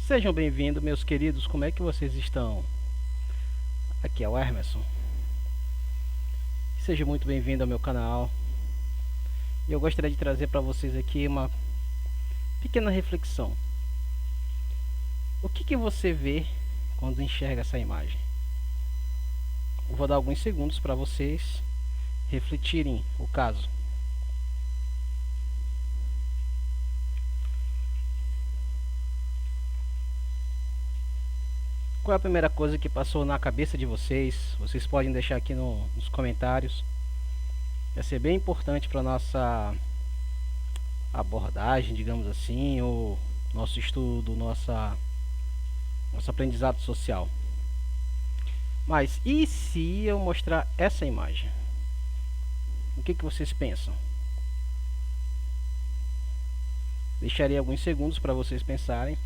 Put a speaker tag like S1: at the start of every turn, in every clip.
S1: Sejam bem-vindos, meus queridos, como é que vocês estão? Aqui é o Hermeson. Seja muito bem-vindo ao meu canal. E eu gostaria de trazer para vocês aqui uma pequena reflexão. O que você vê quando enxerga essa imagem? Eu vou dar alguns segundos para vocês refletirem o caso. Qual é a primeira coisa que passou na cabeça de vocês? Vocês podem deixar aqui nos comentários. Vai ser bem importante para nossa abordagem, digamos assim, ou nosso estudo, nosso aprendizado social. Mas e se eu mostrar essa imagem? O que vocês pensam? Deixarei alguns segundos para vocês pensarem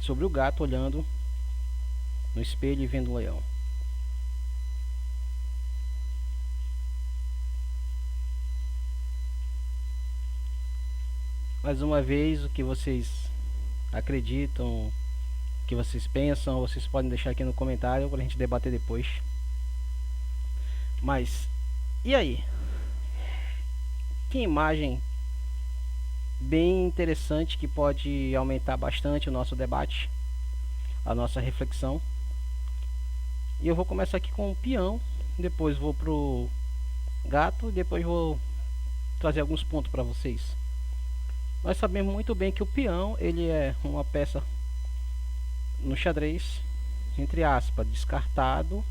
S1: sobre o gato olhando no espelho e vendo o leão. Mais uma vez, o que vocês acreditam, o que vocês pensam, vocês podem deixar aqui no comentário para a gente debater depois. Mas, e aí? Que imagem bem interessante que pode aumentar bastante o nosso debate, a nossa reflexão. E eu vou começar aqui com o peão, depois vou pro gato, depois vou trazer alguns pontos para vocês. Nós sabemos muito bem que o peão, ele é uma peça no xadrez, entre aspas, descartado,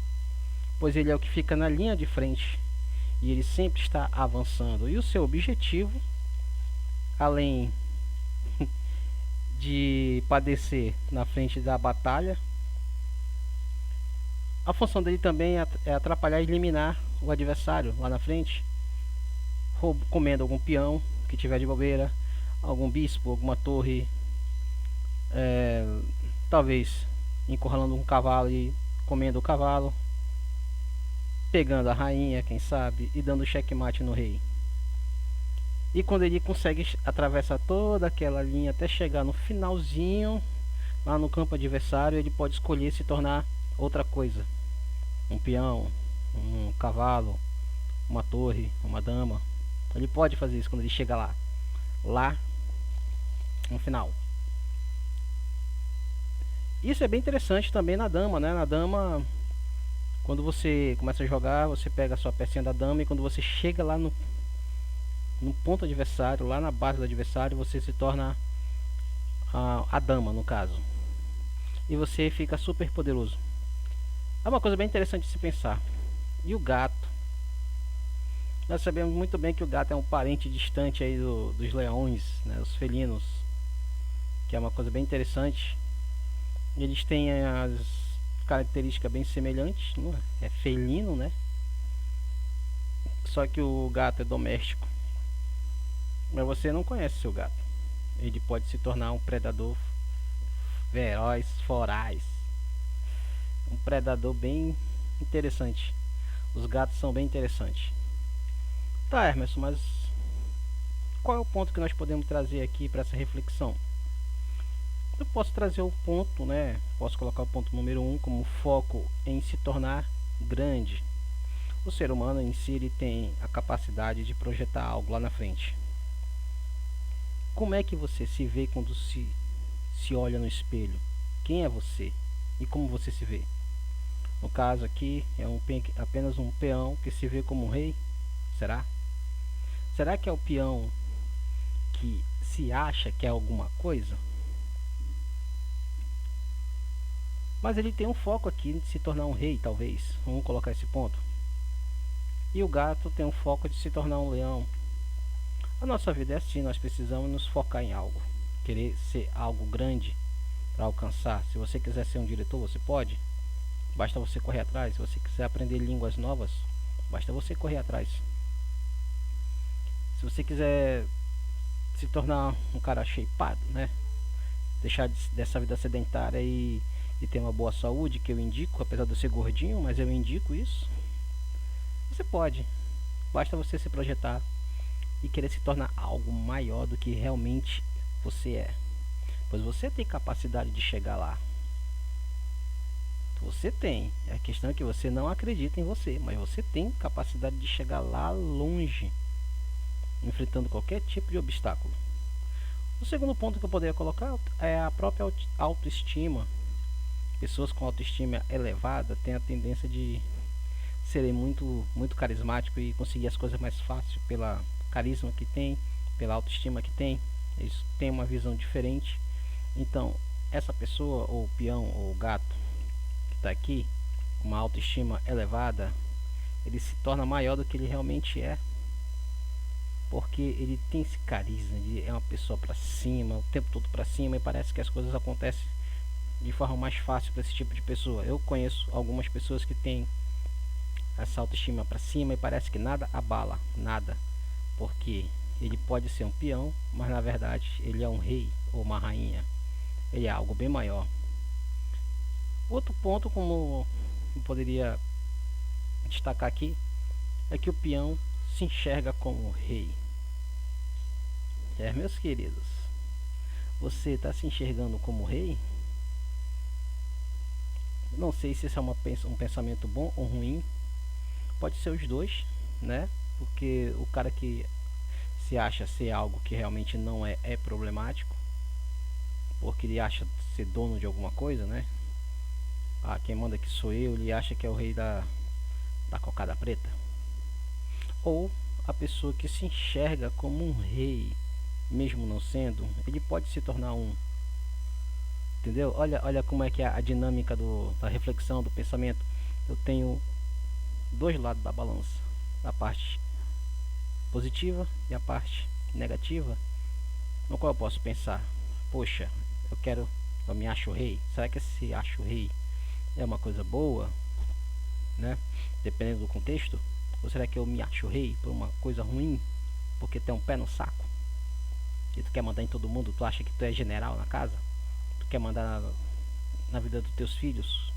S1: pois ele é o que fica na linha de frente e ele sempre está avançando. E o seu objetivo, além de padecer na frente da batalha, a função dele também é atrapalhar e eliminar o adversário lá na frente, comendo algum peão que tiver de bobeira, algum bispo, alguma torre, talvez encurralando um cavalo e comendo o cavalo, pegando a rainha, quem sabe, e dando checkmate no rei. E quando ele consegue atravessar toda aquela linha até chegar no finalzinho, lá no campo adversário, ele pode escolher se tornar outra coisa. Um peão, um cavalo, uma torre, uma dama. Ele pode fazer isso quando ele chega lá no final. Isso é bem interessante também na dama, né? Na dama, quando você começa a jogar, você pega a sua pecinha da dama e quando você chega lá no ponto adversário, lá na base do adversário, você se torna a dama, no caso. E você fica super poderoso. É uma coisa bem interessante de se pensar. E o gato? Nós sabemos muito bem que o gato é um parente distante aí dos leões, né, os felinos, que é uma coisa bem interessante. Eles têm as características bem semelhantes, não é? É felino, né? Só que o gato é doméstico. Mas você não conhece seu gato. Ele pode se tornar um predador feroz, voraz. Um predador bem interessante. Os gatos são bem interessantes. Tá, Hermeson, mas qual é o ponto que nós podemos trazer aqui para essa reflexão? Eu posso trazer o ponto, né? Posso colocar o ponto número 1 como foco em se tornar grande. O ser humano em si ele tem a capacidade de projetar algo lá na frente. Como é que você se vê quando se olha no espelho? Quem é você? E como você se vê? No caso aqui é apenas um peão que se vê como um rei? Será? Será que é o peão que se acha que é alguma coisa? Mas ele tem um foco aqui de se tornar um rei, talvez. Vamos colocar esse ponto. E o gato tem um foco de se tornar um leão. A nossa vida é assim, nós precisamos nos focar em algo. Querer ser algo grande para alcançar. Se você quiser ser um diretor, você pode. Basta você correr atrás. Se você quiser aprender línguas novas, basta você correr atrás. Se você quiser se tornar um cara shapeado, né? Deixar dessa vida sedentária e ter uma boa saúde, que eu indico, apesar de eu ser gordinho, mas eu indico isso. Você pode. Basta você se projetar e querer se tornar algo maior do que realmente você é. pois você tem capacidade de chegar lá. Você tem. A questão é que você não acredita em você, mas você tem capacidade de chegar lá longe, enfrentando qualquer tipo de obstáculo. O segundo ponto que eu poderia colocar é a própria autoestima. Pessoas com autoestima elevada têm a tendência de serem muito carismático e conseguir as coisas mais fácil pela carisma que tem, pela autoestima que tem. Eles têm uma visão diferente. Então, essa pessoa, ou o peão, ou o gato que está aqui, com uma autoestima elevada, ele se torna maior do que ele realmente é, porque ele tem esse carisma, ele é uma pessoa para cima, o tempo todo para cima, e parece que as coisas acontecem de forma mais fácil para esse tipo de pessoa. Eu conheço algumas pessoas que têm essa autoestima para cima e parece que nada abala, nada, porque ele pode ser um peão, mas na verdade ele é um rei ou uma rainha, ele é algo bem maior. Outro ponto, como eu poderia destacar aqui, é que o peão se enxerga como rei. Meus queridos, você está se enxergando como rei? Não sei se esse é um pensamento bom ou ruim. Pode ser os dois, né? Porque o cara que se acha ser algo que realmente não é, é problemático, porque ele acha ser dono de alguma coisa, né? Ah, quem manda aqui sou eu, ele acha que é o rei da cocada preta. Ou a pessoa que se enxerga como um rei, mesmo não sendo, ele pode se tornar um. Entendeu? Olha como é que é a dinâmica da reflexão, do pensamento. Eu tenho dois lados da balança, a parte positiva e a parte negativa, no qual eu posso pensar: poxa, eu me acho rei. Será que esse acho rei é uma coisa boa, né? Dependendo do contexto. Ou será que eu me acho rei por uma coisa ruim, porque tem um pé no saco e tu quer mandar em todo mundo? Tu acha que tu é general na casa? Tu quer mandar na vida dos teus filhos,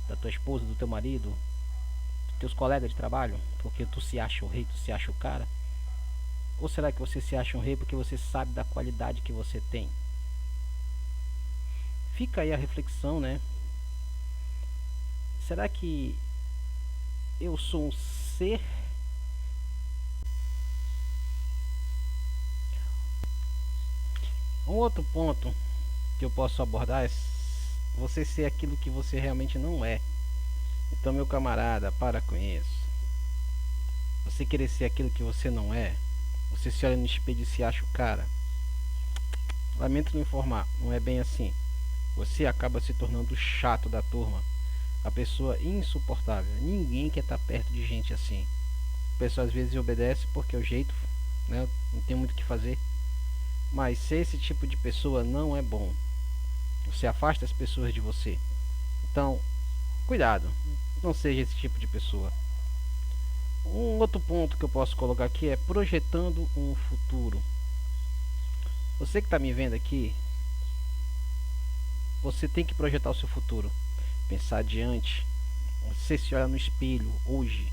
S1: da tua esposa, do teu marido, dos teus colegas de trabalho, porque tu se acha o rei, tu se acha o cara? Ou será que você se acha um rei porque você sabe da qualidade que você tem? Fica aí a reflexão, né? Será que eu sou um ser? Um outro ponto que eu posso abordar é você ser aquilo que você realmente não é. Então, meu camarada, para com isso. Você querer ser aquilo que você não é, você se olha no espelho e se acha o cara. Lamento lhe informar, não é bem assim. Você acaba se tornando o chato da turma, a pessoa insuportável. Ninguém quer estar perto de gente assim. A pessoa às vezes obedece porque é o jeito, né? Não tem muito o que fazer. Mas ser esse tipo de pessoa não é bom. Você afasta as pessoas de você. Então, cuidado, não seja esse tipo de pessoa. Um outro ponto que eu posso colocar aqui é projetando um futuro. Você que está me vendo aqui, você tem que projetar o seu futuro, pensar adiante. Você se olha no espelho hoje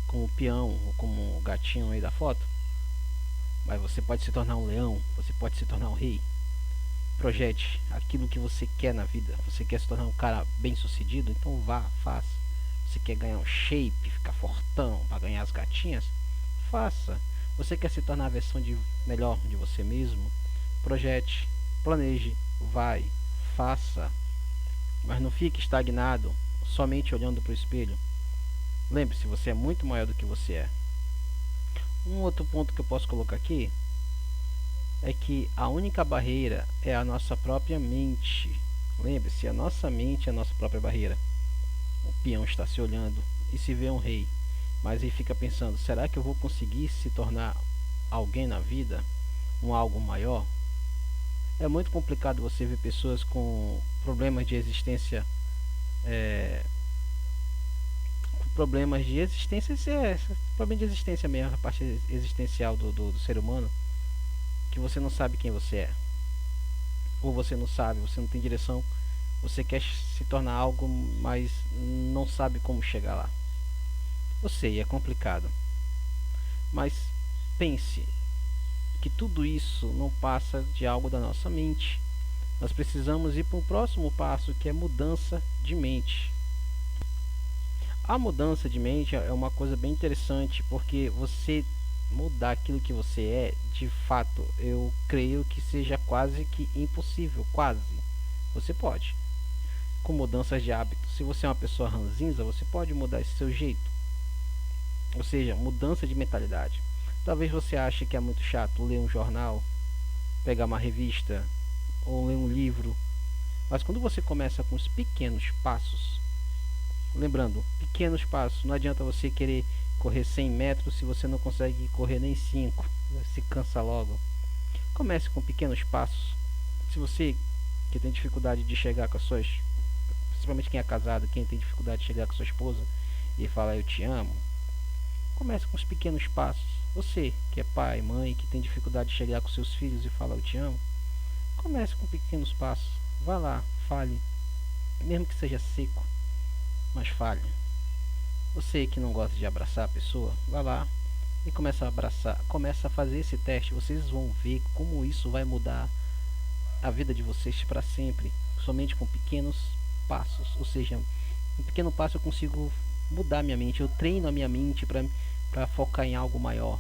S1: como peão ou como o gatinho aí da foto, mas você pode se tornar um leão, você pode se tornar um rei. Projete aquilo que você quer na vida. Você quer se tornar um cara bem sucedido? Então vá, faça. Você quer ganhar um shape, ficar fortão para ganhar as gatinhas? Faça. Você quer se tornar a versão melhor de você mesmo? Projete, planeje, vai, faça. Mas não fique estagnado, somente olhando para o espelho. Lembre-se, você é muito maior do que você é. Um outro ponto que eu posso colocar aqui é que a única barreira é a nossa própria mente. Lembre-se, a nossa mente é a nossa própria barreira. O peão está se olhando e se vê um rei, mas ele fica pensando: será que eu vou conseguir se tornar alguém na vida? Um algo maior? É muito complicado você ver pessoas com problemas de existência, com problemas de existência, problema de existência mesmo, a parte existencial do ser humano, que você não sabe quem você é, ou você não sabe, você não tem direção, você quer se tornar algo, mas não sabe como chegar lá. Eu sei, é complicado, mas pense que tudo isso não passa de algo da nossa mente. Nós precisamos ir para um próximo passo, que é mudança de mente. A mudança de mente é uma coisa bem interessante, porque você mudar aquilo que você é, de fato, eu creio que seja quase que impossível, quase. Você pode, com mudanças de hábito. Se você é uma pessoa ranzinza, você pode mudar esse seu jeito. Ou seja, mudança de mentalidade. Talvez você ache que é muito chato ler um jornal, pegar uma revista ou ler um livro, mas quando você começa com os pequenos passos, lembrando, pequenos passos, não adianta você querer correr 100 metros se você não consegue correr nem 5, se cansa logo. Comece com pequenos passos. Se você que tem dificuldade de chegar com as suas, principalmente quem é casado, quem tem dificuldade de chegar com a sua esposa e falar eu te amo, comece com os pequenos passos. Você que é pai, mãe, que tem dificuldade de chegar com seus filhos e falar eu te amo, comece com pequenos passos. Vá lá, fale, mesmo que seja seco, mas fale. Você que não gosta de abraçar a pessoa, vá lá e começa a abraçar, começa a fazer esse teste. Vocês vão ver como isso vai mudar a vida de vocês para sempre, somente com pequenos passos. Ou seja, um pequeno passo eu consigo mudar minha mente, eu treino a minha mente para focar em algo maior.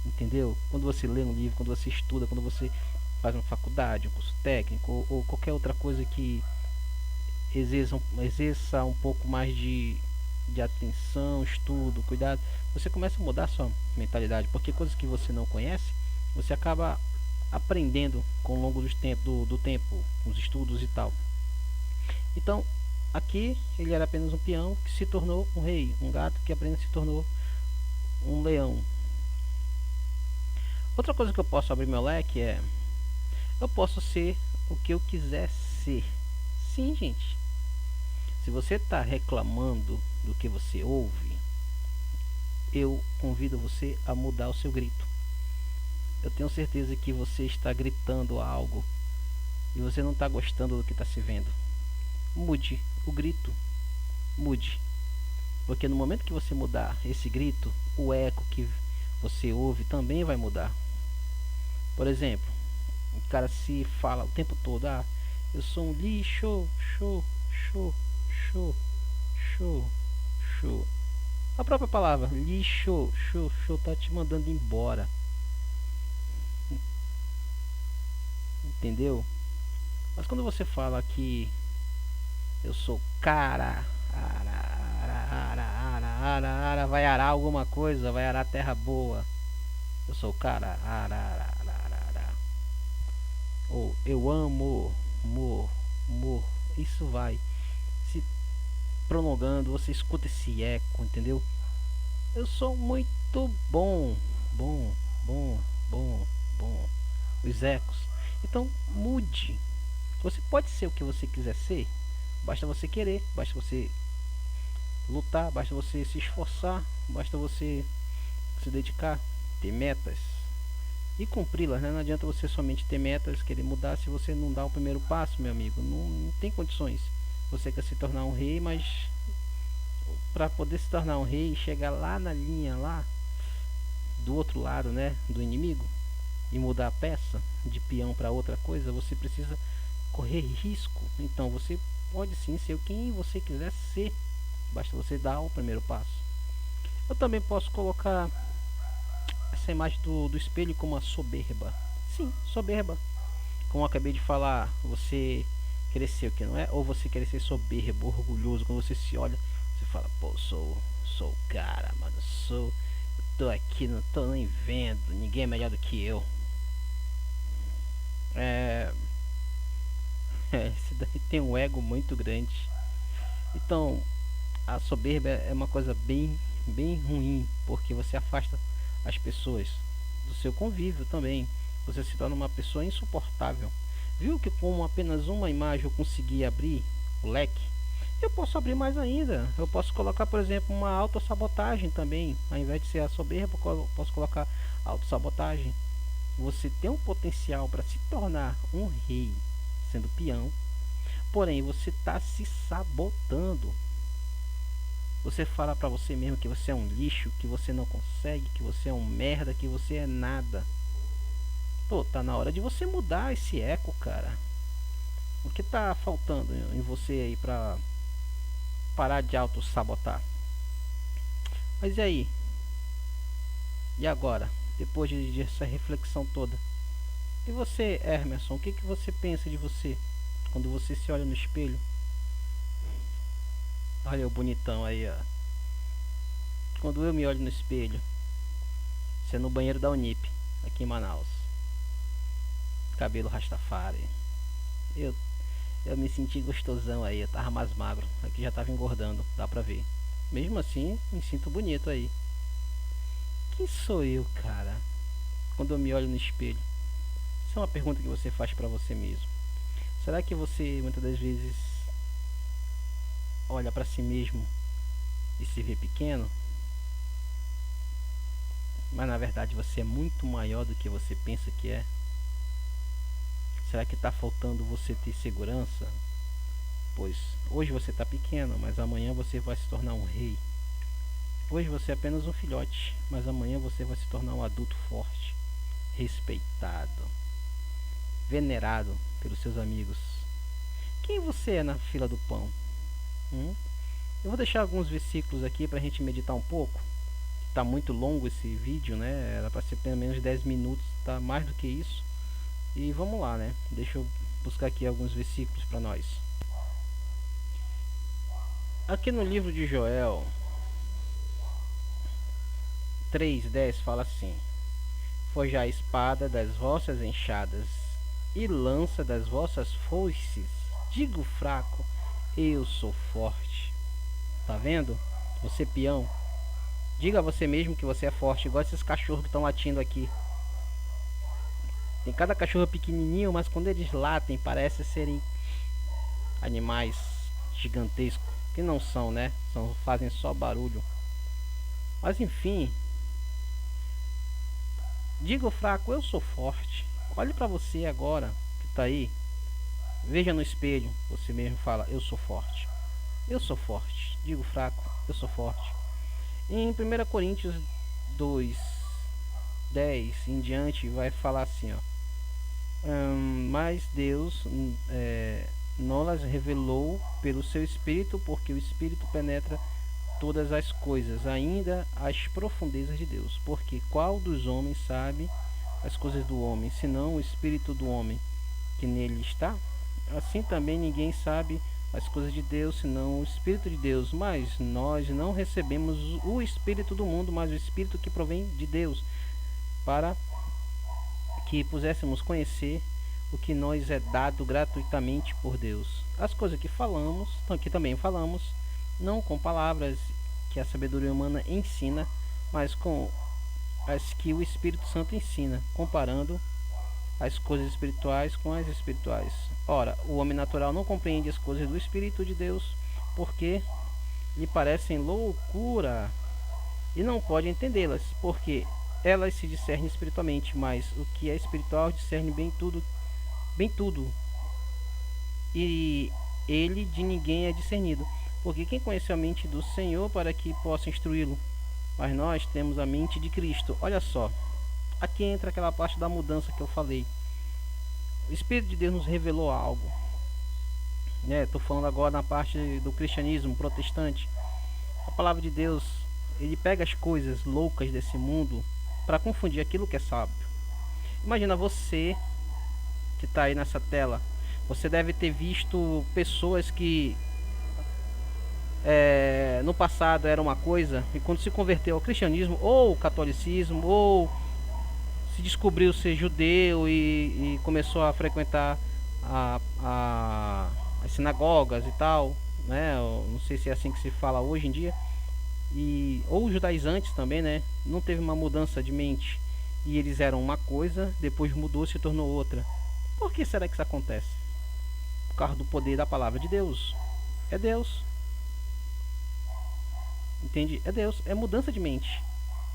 S1: Entendeu? Quando você lê um livro, quando você estuda, quando você faz uma faculdade, um curso técnico ou qualquer outra coisa que exerça um pouco mais de atenção, estudo, cuidado, você começa a mudar a sua mentalidade, porque coisas que você não conhece, você acaba aprendendo com o longo do tempo, com os estudos e tal. Então, aqui ele era apenas um peão que se tornou um rei, um gato que apenas se tornou um leão. Outra coisa que eu posso abrir meu leque é: eu posso ser o que eu quiser ser. Sim, gente. Se você está reclamando do que você ouve, eu convido você a mudar o seu grito. Eu tenho certeza que você está gritando algo e você não está gostando do que está se vendo. Mude o grito. Mude. Porque no momento que você mudar esse grito, o eco que você ouve também vai mudar. Por exemplo, o cara se fala o tempo todo: ah, eu sou um lixo, show, show, show, show, show. A própria palavra lixo, show, show tá te mandando embora. Entendeu? Mas quando você fala que eu sou cara, vai arar alguma coisa, vai arar terra boa. Eu sou cara, ou eu amo, amor. Isso vai se prolongando, você escuta esse eco, entendeu? Eu sou muito bom, bom, bom, bom, bom. Os ecos. Então mude. Você pode ser o que você quiser ser. Basta você querer, basta você lutar, basta você se esforçar, basta você se dedicar, ter metas e cumpri-las, né? Não adianta você somente ter metas, querer mudar se você não dá o primeiro passo, meu amigo. Não tem condições. Você quer se tornar um rei, mas para poder se tornar um rei e chegar lá na linha lá do outro lado, né, do inimigo, e mudar a peça de peão para outra coisa, você precisa correr risco. Então você pode sim ser quem você quiser ser, basta você dar o primeiro passo. Eu também posso colocar essa imagem do espelho como a soberba. Sim, soberba. Como eu acabei de falar, você querer ser o que não é, ou você querer ser soberbo, orgulhoso. Quando você se olha, você fala: pô, sou o cara, mano, eu tô aqui, não tô nem vendo, ninguém é melhor do que eu. É, esse daí tem um ego muito grande. Então, a soberba é uma coisa bem ruim, porque você afasta as pessoas do seu convívio também. Você se torna uma pessoa insuportável. Viu que com apenas uma imagem eu consegui abrir o leque? Eu posso abrir mais ainda. Eu posso colocar, por exemplo, uma autossabotagem também. Ao invés de ser a soberba, eu posso colocar autossabotagem. Você tem um potencial para se tornar um rei sendo peão, porém você está se sabotando. Você fala pra você mesmo que você é um lixo, que você não consegue, que você é um merda, que você é nada. Pô, tá na hora de você mudar esse eco, cara. O que tá faltando em você aí pra parar de auto-sabotar? Mas e aí? E agora? Depois dessa reflexão toda? E você, Emerson, o que, que você pensa de você quando você se olha no espelho? Olha o bonitão aí, ó. Quando eu me olho no espelho, você é no banheiro da Unip, aqui em Manaus. Cabelo rastafari. Eu, eu me senti gostosão aí, eu tava mais magro. Aqui já tava engordando, dá pra ver. Mesmo assim, me sinto bonito aí. Quem sou eu, cara? Quando eu me olho no espelho? Isso é uma pergunta que você faz pra você mesmo. Será que você muitas das vezes olha pra si mesmo e se vê pequeno? Mas na verdade você é muito maior do que você pensa que é? Será que está faltando você ter segurança? Pois hoje você está pequeno, mas amanhã você vai se tornar um rei. Hoje você é apenas um filhote, mas amanhã você vai se tornar um adulto forte, respeitado, venerado pelos seus amigos. Quem você é na fila do pão? Hum? Eu vou deixar alguns versículos aqui para a gente meditar um pouco. Tá muito longo esse vídeo, né? Era para ser pelo menos 10 minutos, tá mais do que isso. E vamos lá, né? Deixa eu buscar aqui alguns versículos para nós. Aqui no livro de Joel 3:10 fala assim: Forjai a espada das vossas enxadas e lança das vossas foices. Digo fraco, eu sou forte. Tá vendo? Você peão. Diga a você mesmo que você é forte, igual esses cachorros que estão latindo aqui. Tem cada cachorro pequenininho, mas quando eles latem, parece serem animais gigantescos. Que não são, né? Fazem só barulho. Mas enfim, diga o fraco, eu sou forte. Olhe pra você agora, que tá aí. Veja no espelho, você mesmo fala, eu sou forte. Eu sou forte. Digo fraco, eu sou forte. Em 1 Coríntios 2:10 em diante vai falar assim, ó. Mas Deus não las revelou pelo seu Espírito, porque o Espírito penetra todas as coisas, ainda as profundezas de Deus. Porque qual dos homens sabe as coisas do homem, senão o Espírito do homem que nele está? Assim também ninguém sabe as coisas de Deus, senão o Espírito de Deus. Mas nós não recebemos o Espírito do mundo, mas o Espírito que provém de Deus, para que pudéssemos conhecer o que nos é dado gratuitamente por Deus. As coisas que falamos, que também falamos, não com palavras que a sabedoria humana ensina, mas com as que o Espírito Santo ensina, comparando as coisas espirituais com as espirituais. Ora, o homem natural não compreende as coisas do Espírito de Deus, porque lhe parecem loucura, e não pode entendê-las, porque elas se discernem espiritualmente, mas o que é espiritual discerne bem tudo, e ele de ninguém é discernido, porque quem conheceu a mente do Senhor para que possa instruí-lo? Mas nós temos a mente de Cristo. Olha só, aqui entra aquela parte da mudança que eu falei. O Espírito de Deus nos revelou algo, né? Estou falando agora na parte do cristianismo protestante. A palavra de Deus, ele pega as coisas loucas desse mundo para confundir aquilo que é sábio. Imagina você que está aí nessa tela. Você deve ter visto pessoas que no passado era uma coisa, e quando se converteu ao cristianismo ou catolicismo, ou se descobriu ser judeu e começou a frequentar as sinagogas e tal, né? Eu não sei se é assim que se fala hoje em dia. Ou judaizantes também, né? Não teve uma mudança de mente, e eles eram uma coisa, depois mudou, se tornou outra. Por que será que isso acontece? Por causa do poder da palavra de Deus. É Deus. Entende? É Deus. É mudança de mente.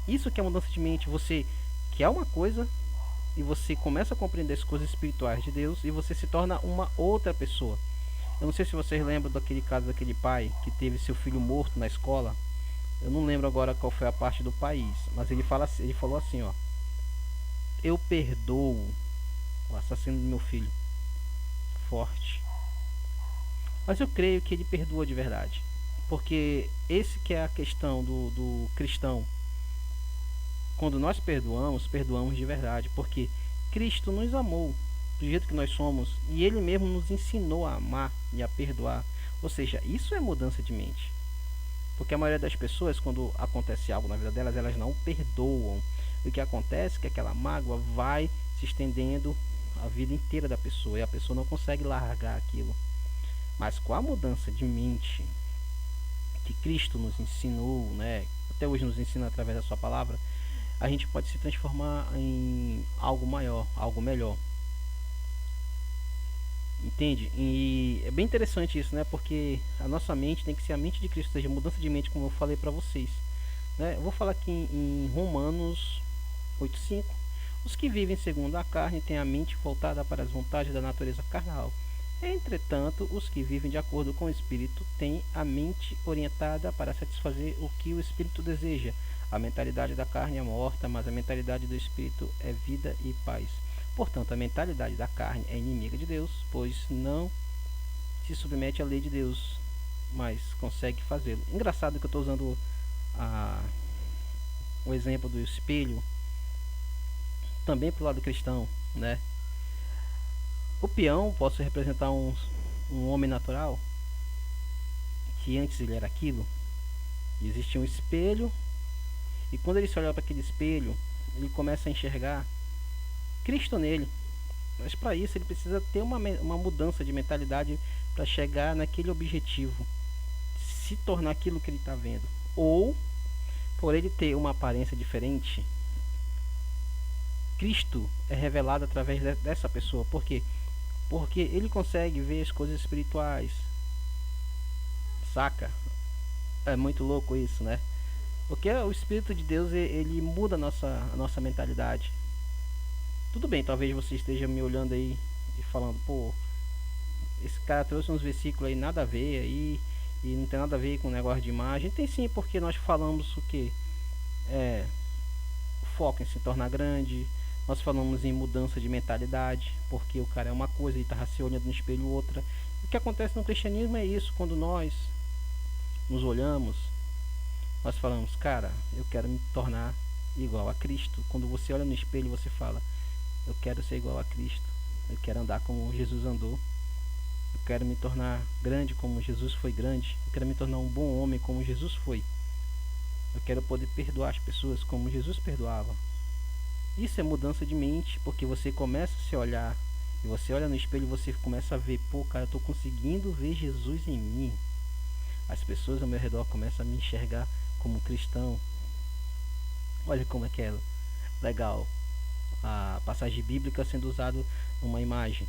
S1: Isso que é mudança de mente. Você quer uma coisa e você começa a compreender as coisas espirituais de Deus e você se torna uma outra pessoa. Eu não sei se vocês lembram daquele caso daquele pai que teve seu filho morto na escola. Eu não lembro agora qual foi a parte do país, mas ele falou assim, ó: eu perdoo sendo meu filho forte. Mas eu creio que ele perdoa de verdade. Porque esse que é a questão do cristão. Quando nós perdoamos, perdoamos de verdade. Porque Cristo nos amou do jeito que nós somos. E Ele mesmo nos ensinou a amar e a perdoar. Ou seja, isso é mudança de mente. Porque a maioria das pessoas, quando acontece algo na vida delas, elas não perdoam. O que acontece é que aquela mágoa vai se estendendo a vida inteira da pessoa. E a pessoa não consegue largar aquilo. Mas com a mudança de mente que Cristo nos ensinou, né, até hoje nos ensina através da sua palavra, a gente pode se transformar em algo maior, algo melhor. Entende? E é bem interessante isso, né? Porque a nossa mente tem que ser a mente de Cristo, ou seja, mudança de mente, como eu falei para vocês. Né? Eu vou falar aqui em Romanos 8:5. Os que vivem segundo a carne têm a mente voltada para as vontades da natureza carnal. Entretanto, os que vivem de acordo com o Espírito têm a mente orientada para satisfazer o que o Espírito deseja. A mentalidade da carne é morta, mas a mentalidade do Espírito é vida e paz. Portanto, a mentalidade da carne é inimiga de Deus, pois não se submete à lei de Deus, mas consegue fazê-lo. Engraçado que eu estou usando a, o exemplo do espelho também para o lado cristão, né? O peão pode representar um homem natural, que antes ele era aquilo. E existe um espelho, e quando ele se olha para aquele espelho, ele começa a enxergar Cristo nele. Mas para isso ele precisa ter uma mudança de mentalidade para chegar naquele objetivo, se tornar aquilo que ele está vendo. Ou, por ele ter uma aparência diferente, Cristo é revelado através dessa pessoa. Por quê? Porque ele consegue ver as coisas espirituais. Saca? É muito louco isso, né? Porque o Espírito de Deus, ele muda a nossa mentalidade. Tudo bem, talvez você esteja me olhando aí e falando, pô, esse cara trouxe uns versículos aí nada a ver aí, e não tem nada a ver com o negócio de imagem. Tem sim, porque nós falamos o que? O foco em se tornar grande. Nós falamos em mudança de mentalidade, porque o cara é uma coisa e está se olhando no espelho outra. O que acontece no cristianismo é isso, quando nós nos olhamos, nós falamos, cara, eu quero me tornar igual a Cristo. Quando você olha no espelho, você fala, eu quero ser igual a Cristo. Eu quero andar como Jesus andou. Eu quero me tornar grande como Jesus foi grande. Eu quero me tornar um bom homem como Jesus foi. Eu quero poder perdoar as pessoas como Jesus perdoava. Isso é mudança de mente, porque você começa a se olhar, e você olha no espelho e você começa a ver, pô, cara, eu estou conseguindo ver Jesus em mim. As pessoas ao meu redor começam a me enxergar como cristão. Olha como é que é legal a passagem bíblica sendo usada numa imagem.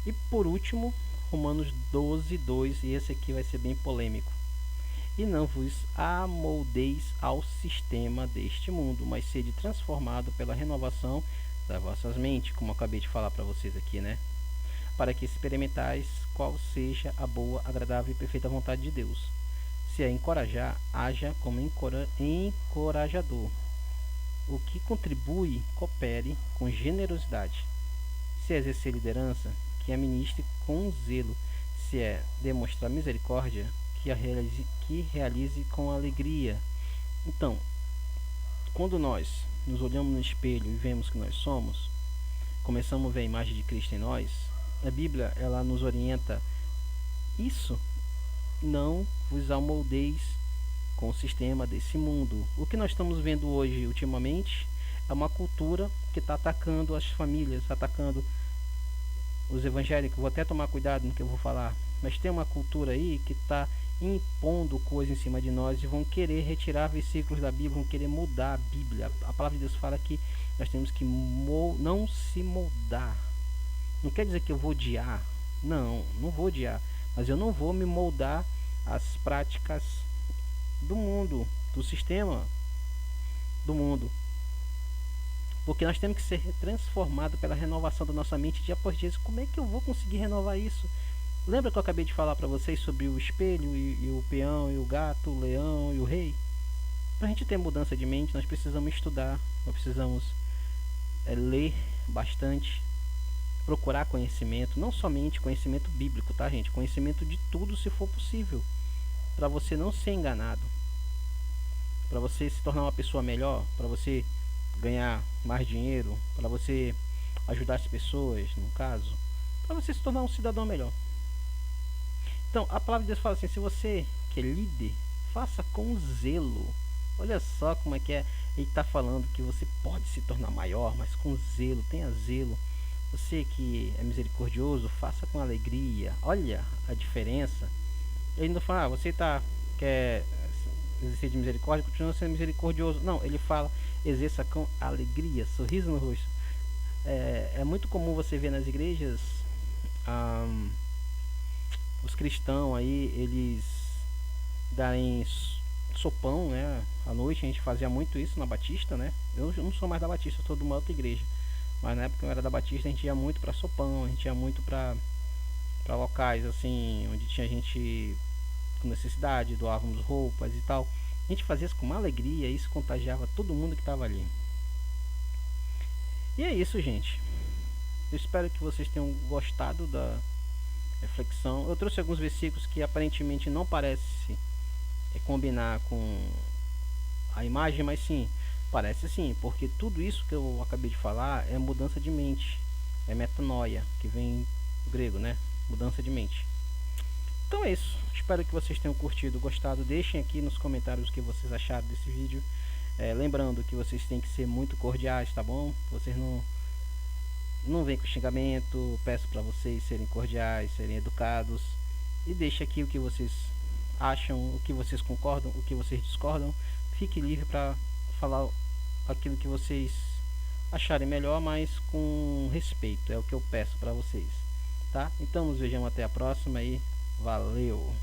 S1: E por último, Romanos 12:2, e esse aqui vai ser bem polêmico. E não vos amoldeis ao sistema deste mundo, mas sede transformado pela renovação das vossas mentes, como eu acabei de falar para vocês aqui, né? Para que experimentais qual seja a boa, agradável e perfeita vontade de Deus. Se é encorajar, haja como encorajador. O que contribui, coopere com generosidade. Se é exercer liderança, que a ministre com zelo. Se é demonstrar misericórdia, que realize com alegria. Então, quando nós nos olhamos no espelho e vemos que nós somos, começamos a ver a imagem de Cristo em nós, a Bíblia ela nos orienta isso, não vos amoldeis com o sistema desse mundo. O que nós estamos vendo hoje, ultimamente, é uma cultura que está atacando as famílias, atacando os evangélicos. Vou até tomar cuidado no que eu vou falar, mas tem uma cultura aí que está impondo coisas em cima de nós e vão querer retirar versículos da Bíblia, vão querer mudar a Bíblia. A palavra de Deus fala que nós temos que não se moldar. Não quer dizer que eu vou odiar. Não vou odiar. Mas eu não vou me moldar às práticas do mundo, do sistema do mundo. Porque nós temos que ser transformados pela renovação da nossa mente dia após dia. Como é que eu vou conseguir renovar isso? Lembra que eu acabei de falar para vocês sobre o espelho e o peão e o gato, o leão e o rei? Para a gente ter mudança de mente, nós precisamos estudar, nós precisamos ler bastante, procurar conhecimento, não somente conhecimento bíblico, tá, gente? Conhecimento de tudo, se for possível, para você não ser enganado, para você se tornar uma pessoa melhor, para você ganhar mais dinheiro, para você ajudar as pessoas, no caso, para você se tornar um cidadão melhor. Então, a palavra de Deus fala assim: se você que é líder, faça com zelo. Olha só como é que é. Ele está falando que você pode se tornar maior, mas com zelo, tenha zelo. Você que é misericordioso, faça com alegria. Olha a diferença. Ele não fala, você quer exercer de misericórdia, continua sendo misericordioso. Não, ele fala, exerça com alegria, sorriso no rosto. É muito comum você ver nas igrejas os cristãos aí, eles darem sopão, né? À noite a gente fazia muito isso na Batista, né? Eu não sou mais da Batista, eu sou de uma outra igreja. Mas na época que eu era da Batista, a gente ia muito pra sopão, a gente ia muito pra locais assim, onde tinha gente com necessidade, doávamos roupas e tal. A gente fazia isso com uma alegria, isso contagiava todo mundo que estava ali. E é isso, gente. Eu espero que vocês tenham gostado da reflexão. Eu trouxe alguns versículos que aparentemente não parece combinar com a imagem, mas sim, parece sim, porque tudo isso que eu acabei de falar é mudança de mente, é metanoia, que vem do grego, né? Mudança de mente. Então é isso. Espero que vocês tenham curtido, gostado. Deixem aqui nos comentários o que vocês acharam desse vídeo. Lembrando que vocês têm que ser muito cordiais, tá bom? Vocês não vem com xingamento. Peço para vocês serem cordiais, serem educados. E deixe aqui o que vocês acham, o que vocês concordam, o que vocês discordam. Fique livre para falar aquilo que vocês acharem melhor, mas com respeito. É o que eu peço para vocês, tá? Então nos vejamos até a próxima e valeu!